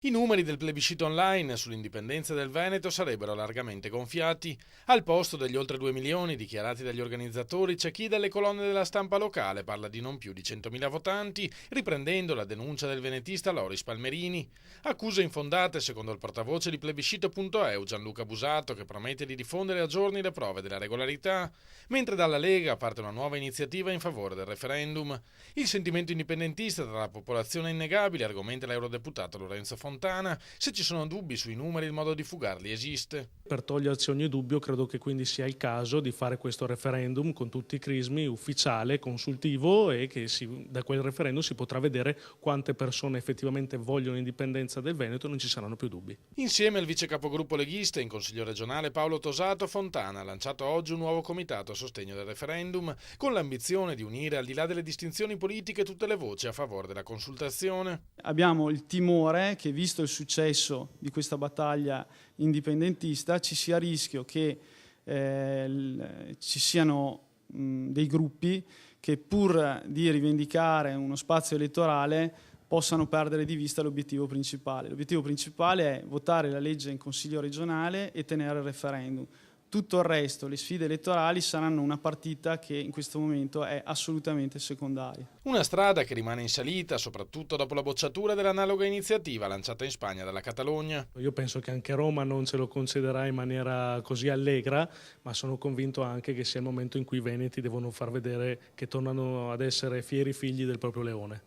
I numeri del plebiscito online sull'indipendenza del Veneto sarebbero largamente gonfiati. Al posto degli oltre 2 milioni dichiarati dagli organizzatori c'è chi dalle colonne della stampa locale parla di non più di 100.000 votanti, riprendendo la denuncia del venetista Loris Palmerini. Accuse infondate secondo il portavoce di plebiscito.eu Gianluca Busato, che promette di diffondere a giorni le prove della regolarità, mentre dalla Lega parte una nuova iniziativa in favore del referendum. Il sentimento indipendentista tra la popolazione è innegabile, argomenta l'eurodeputato Lorenzo Fontana. Se ci sono dubbi sui numeri, il modo di fugarli esiste. Per toglierci ogni dubbio, credo che quindi sia il caso di fare questo referendum con tutti i crismi, ufficiale, consultivo, e che da quel referendum si potrà vedere quante persone effettivamente vogliono l'indipendenza del Veneto e non ci saranno più dubbi. Insieme al vice capogruppo leghista in Consiglio regionale Paolo Tosato, Fontana ha lanciato oggi un nuovo comitato a sostegno del referendum, con l'ambizione di unire al di là delle distinzioni politiche tutte le voci a favore della consultazione. Abbiamo il timore che, visto il successo di questa battaglia indipendentista, ci sia il rischio che ci siano dei gruppi che, pur di rivendicare uno spazio elettorale, possano perdere di vista l'obiettivo principale. L'obiettivo principale è votare la legge in Consiglio regionale e tenere il referendum. Tutto il resto, le sfide elettorali, saranno una partita che in questo momento è assolutamente secondaria. Una strada che rimane in salita, soprattutto dopo la bocciatura dell'analoga iniziativa lanciata in Spagna dalla Catalogna. Io penso che anche Roma non ce lo concederà in maniera così allegra, ma sono convinto anche che sia il momento in cui i veneti devono far vedere che tornano ad essere fieri figli del proprio leone.